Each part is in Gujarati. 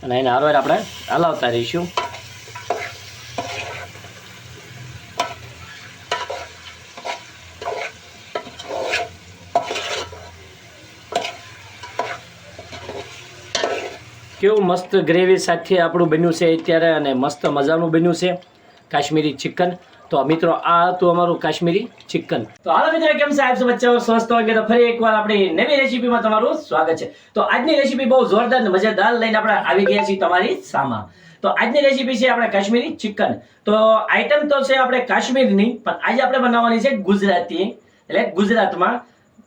અને એને હારવાર આપણે હલાવતા રહીશું. કેવું મસ્ત ગ્રેવી સાથે આપણું બન્યું છે અત્યારે, અને મસ્ત મજાનું બન્યું છે કાશ્મીરી ચિકન. તો મિત્રો આ હતું અમારું કાશ્મીરી ચિકન. તો હાલો મિત્રો, કેમ છે આપ સૌ બચ્ચાઓ? સ્વસ્થ હોય તો ફરી એકવાર આપણી નવી રેસીપીમાં તમારું સ્વાગત છે. તો આજની રેસીપી બહુ જોરદાર અને મજેદાર લઈને આપણે આવી ગયા છીએ તમારી સામે. તો આજની રેસીપી છે આપણે કાશ્મીરી ચિકન. તો આઈટમ તો છે આપણે કાશ્મીરની, પણ આજે આપણે બનાવવાની છે ગુજરાતી, એટલે ગુજરાતમાં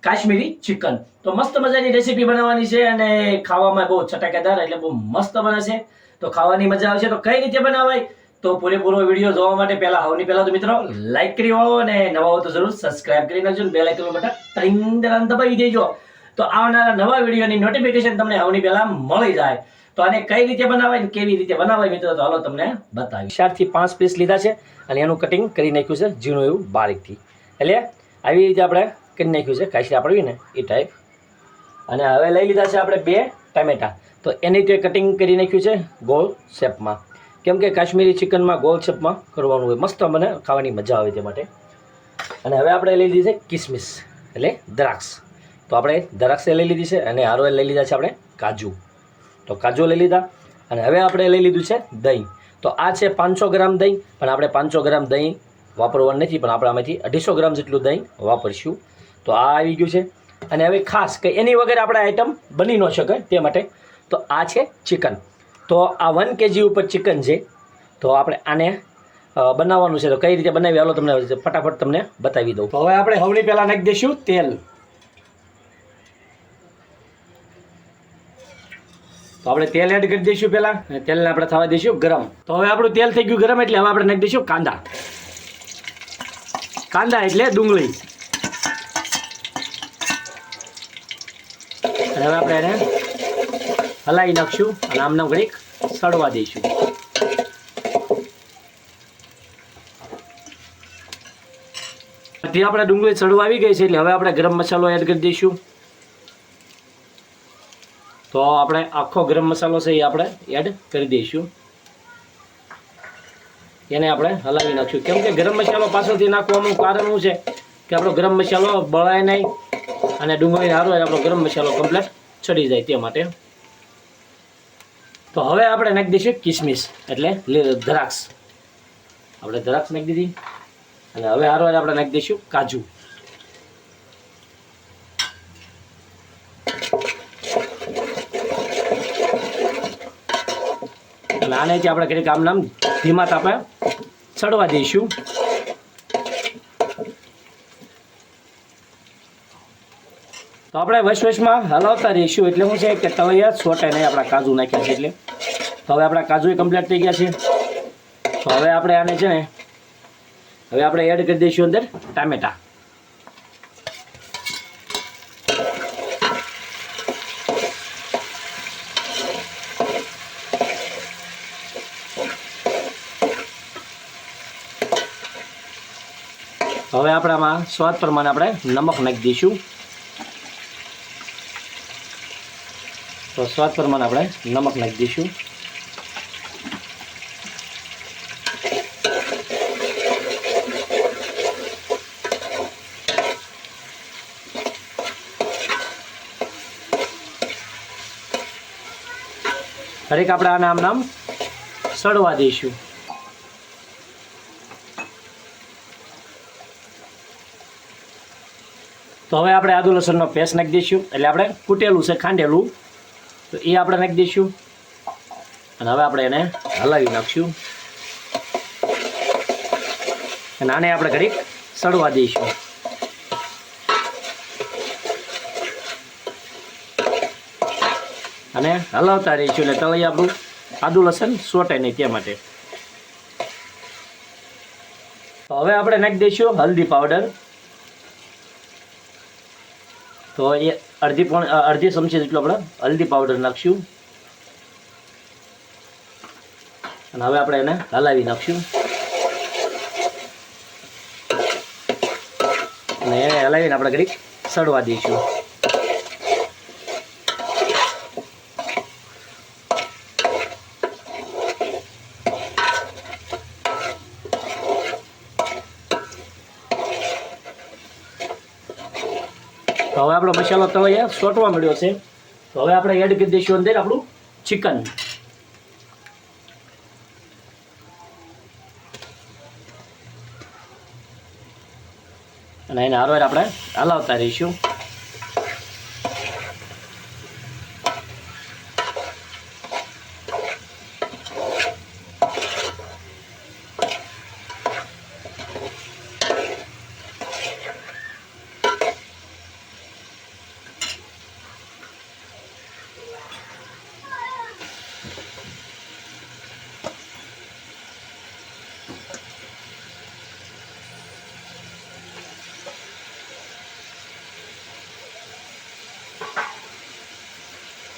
કાશ્મીરી ચિકન. તો મસ્ત મજાની રેસીપી બનાવવાની છે અને ખાવામાં બહુ ચટાકેદાર, એટલે બહુ મસ્ત બને છે. તો ખાવાની મજા આવશે. તો કઈ રીતે બનાવાય તો પૂરેપૂરો વિડીયો જોવા માટે પહેલા તો મિત્રો લાઈક કરી વાળો, અને નવા હો તો જરૂર સબસ્ક્રાઇબ કરી નાખજો, બેલ આઇકન બટન ત્રિંદરાન દબાવી દેજો. તો આવનારા નવા વિડીયોની નોટિફિકેશન તમને સૌથી પહેલા મળી જાય. તો આને કઈ રીતે બનાવાય ને કેવી રીતે બનાવાય મિત્રો, તો હાલો તમને બતાવી. 4 થી 5 પીસ લીધા છે અને એનું કટિંગ કરી નાખ્યું છે ઝીણું એવું બારીકથી. એટલે આવી રીતે આપણે કરી નાખ્યું છે કાશી આપડવી ને એ ટાઈપ. અને હવે લઈ લીધા છે આપણે 2 ટામેટા. તો એની રીતે કટિંગ કરી નાખ્યું છે ગોળ શેપમાં, કેમ કે કાશ્મીરી ચિકનમાં ગોળ શેપમાં કરવાનું હોય, મસ્ત મને ખાવાની મજા આવે તે માટે. અને હવે આપણે લઈ લીધી છે કિસમિસ, એટલે દ્રાક્ષ. તો આપણે દ્રાક્ષે લઈ લીધી છે અને હારો લઈ લીધા છે આપણે કાજુ. તો કાજુ લઈ લીધા. અને હવે આપણે લઈ લીધું છે દહીં. તો આ છે 500 ગ્રામ દહીં, પણ આપણે 500 ગ્રામ દહીં વાપરવાનું નથી, પણ આપણે આમાંથી 250 ગ્રામ જેટલું દહીં વાપરશું. તો આ આવી ગયું છે. અને હવે ખાસ કે એની વગર આપણે આઈટમ બની ન શકે તે માટે તો આ છે ચિકન. તો આ 1 kg ઉપર ચિકન છે. તો આપણે આને બનાવવાનું છે. તો કઈ રીતે બનાવી હાલો તમને ફટાફટ તમને બતાવી દઉં. તો હવે આપણે સૌથી પહેલાં નાખી દઈશું તેલ. તો આપણે તેલ એડ કરી દઈશું પહેલાં, અને તેલને આપણે થવા દઈશું ગરમ. તો હવે આપણું તેલ થઈ ગયું ગરમ, એટલે હવે આપણે નાખી દઈશું કાંદા. કાંદા એટલે ડુંગળી. અને હવે આપણે એને હલાવી નાખશું અને આમને ઘડીક સડવા દઈશું. બધી આપણે ડુંગળી સડવા આવી ગઈ છે, એટલે હવે આપણે ગરમ મસાલો એડ કરી દઈશું. તો આપણે આખો ગરમ મસાલો છે એ આપણે એડ કરી દઈશું. એને આપણે હલાવી નાખશું, કેમ કે ગરમ મસાલો પાછળથી નાખવાનું કારણ શું છે કે આપણો ગરમ મસાલો બળાય નહીં અને ડુંગળી સારો હોય, આપણો ગરમ મસાલો કમ્પ્લીટ ચડી જાય તે માટે. તો હવે આપણે નાખી દઈશું કિસમિસ, એટલે દ્રાક્ષ. આપણે દ્રાક્ષ નાખી દીધી. અને હવે સારો આપણે નાખી દઈશું કાજુ. અને આનેથી આપણે કંઈક આમ નામ ધીમા તાપે ચડવા દઈશું. તો આપણે વચમાં હલાવતા રહીશું, એટલે શું છે કે તળિયા સોટે નહીં, આપણા કાજુ નાખ્યા છે એટલે. તો હવે આપણા કાજુ કમ્પ્લીટ થઈ ગયા છે. તો હવે આપણે આને છે ને હવે આપણે એડ કરી દઈશું અંદર ટામેટા. હવે આપણે આમાં સ્વાદ પ્રમાણે આપણે નમક નાખી દઈશું. તો સ્વાદ પ્રમાણે આપણે નમક નાખી દઈશું. દરેક આપણે આને આમ નામ સડવા દઈશું. તો હવે આપણે આદુ લસણનો પેસ્ટ નાખી દઈશું, એટલે આપણે કૂટેલું છે ખાંડેલું, તો એ આપણે નાખી દઈશું. અને હવે આપણે એને હલાવી નાખશું અને આને આપણે ઘડીક સડવા દઈશું. અને હલાવતા રહીશું, એટલે તળિયે આપણું આદુ લસણ સોટે નહીં તે માટે. તો હવે આપણે નાખી દઈશું હલ્દી પાવડર. તો એ અડધી ચમચી જેટલું આપણે હલ્દી પાવડર નાખશું. અને હવે આપણે એને હલાવી નાખશું. અને એને હલાવીને આપણે ઘડીક સડવા દઈશું. હવે આપણો મસાલો તળિયા સોટવા મળ્યો છે. તો હવે આપણે એડ કરી દઈશું અંદર આપણું ચિકન. અને એને હારવાર આપણે હલાવતા રહીશું.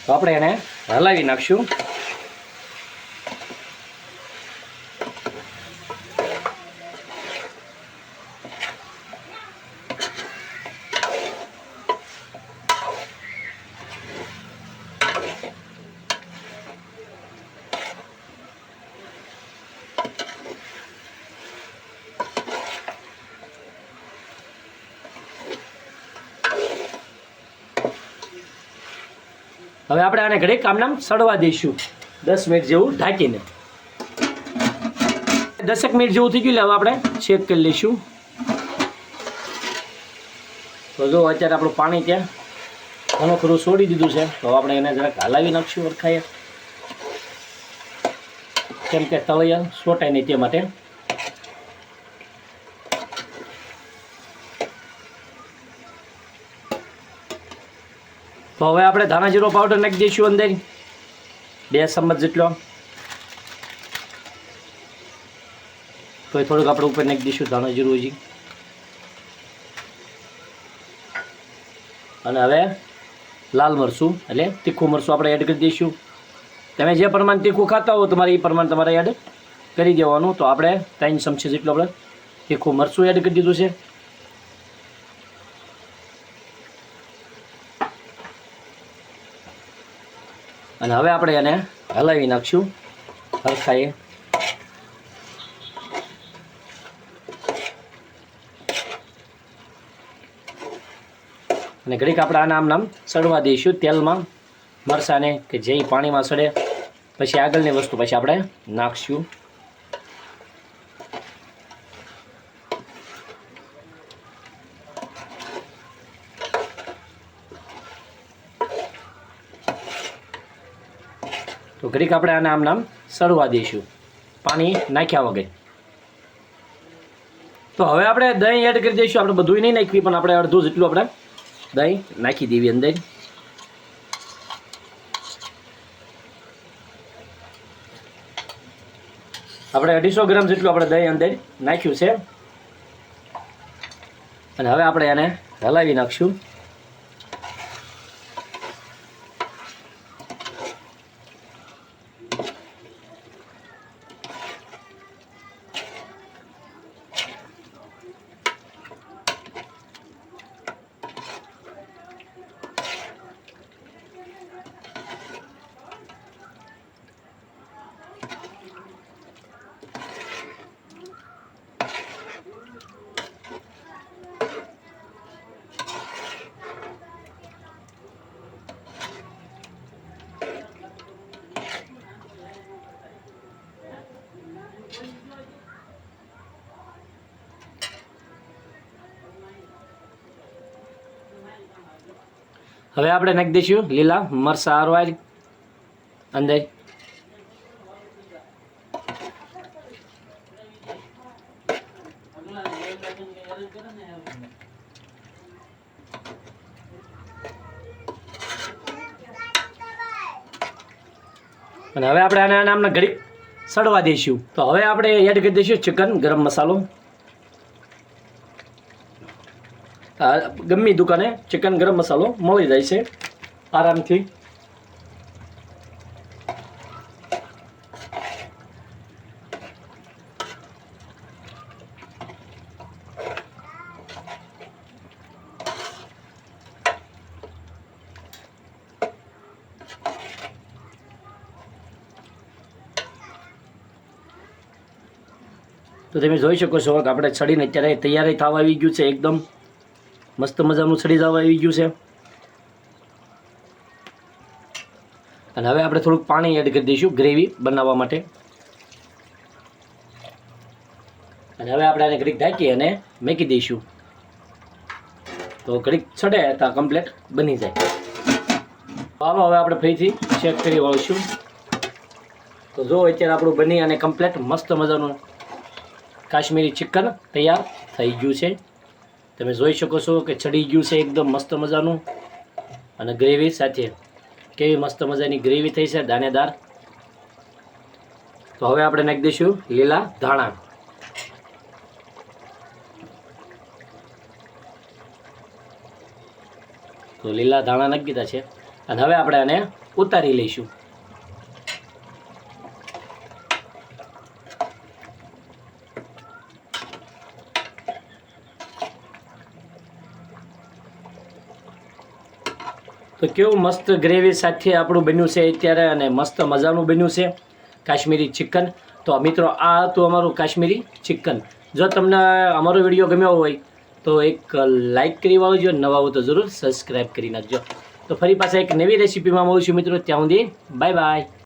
તો આપણે એને હલાવી નાખશું. હવે આપણે આને ઘડીક આમનામ સડવા દઈશું 10 મિનિટ જેવું ઢાંકીને. 10 મિનિટ જેવું થઈ ગયું. હવે આપણે ચેક કરી લઈશું. તો જો અત્યારે આપણું પાણી ત્યાં ઘણું ખરું છોડી દીધું છે. તો આપણે એને જરાક હલાવી નાખશું વરખાએ, કેમ કે તળિયા સોટાય નહીં તે માટે. તો હવે આપણે ધાણા જીરો પાવડર નાખી દઈશું અંદર 2 ચમચ જેટલો. તો થોડુંક આપણે ઉપર નાખી દઈશું ધાણા જીરું હજી. અને હવે લાલ મરચું એટલે તીખું મરચું આપણે એડ કરી દઈશું. તમે જે પ્રમાણે તીખું ખાતા હો તમારે એ પ્રમાણે તમારે એડ કરી દેવાનું. તો આપણે 3 ચમચી જેટલું આપણે તીખું મરચું એડ કરી દીધું છે. અને હવે આપણે એને હલાવી નાખશું હરખાએ. અને ઘડીક આપણે આના આમ સડવા દઈશું તેલમાં મરચાંને, કે જે પાણીમાં સડે પછી આગળની વસ્તુ પછી આપણે નાખશું. તો ઘડીક આપણે આને આમ સડવા દઈશું પાણી નાખ્યા વગર. તો હવે આપણે દહીં એડ કરી દઈશું. આપણે બધું નહીં નાખવી, પણ આપણે અડધું જેટલું આપણે દહીં નાખી દેવી અંદર. આપણે 250 ગ્રામ જેટલું આપણે દહીં અંદર નાખ્યું છે. અને હવે આપણે એને હલાવી નાખશું. હવે આપણે નાખી દઈશું લીલા મરચાં આરવાર અંદર. અને હવે આપણે આના નામના ઘડીક સડવા દઈશું. તો હવે આપણે એડ કરી દઈશું ચિકન ગરમ મસાલો. ગમે દુકાને ચિકન ગરમ મસાલો મળી જાય છે આરામથી. તો તમે જોઈ શકો છો કે આપણે છડીને અત્યારે તૈયારી થવા આવી ગયું છે એકદમ મસ્ત મજાનું સડી જવા આવી ગયું છે. અને હવે આપણે થોડુંક પાણી એડ કરી દઈશું ગ્રેવી બનાવવા માટે. અને હવે આપણે આને ઘડીક ઢાંકી અને મૂકી દઈશું. તો ઘડીક છડે તો કમ્પ્લીટ બની જાય. ચાલો હવે આપણે ફરીથી ચેક કરી વાળીશું. તો જો અત્યારે આપણું બની અને કમ્પ્લીટ મસ્ત મજાનું કાશ્મીરી ચિકન તૈયાર થઈ ગયું છે. તમે જોઈ શકો છો કે ચડી ગયું છે એકદમ મસ્ત મજાનું. અને ગ્રેવી સાથે કેવી મસ્ત મજાની ગ્રેવી થઈ છે, દાણેદાર. તો હવે આપણે નાખી દઈશું લીલા ધાણા. તો લીલા ધાણા નાખી દીધા છે. અને હવે આપણે આને ઉતારી લઈશું. તો કેવું મસ્ત ગ્રેવી સાથે આપણું બન્યું છે અત્યારે અને મસ્ત મજાનું બન્યું છે કાશ્મીરી ચિકન. તો મિત્રો આ હતું અમારું કાશ્મીરી ચિકન. જો તમને અમારો વિડીયો ગમ્યો હોય તો એક લાઇક કરી વાળજો. નવા હોય તો જરૂર સબસ્ક્રાઈબ કરી નાખજો. તો ફરી પાછા એક નવી રેસીપીમાં મળીશું મિત્રો. ત્યાં સુધી બાય બાય.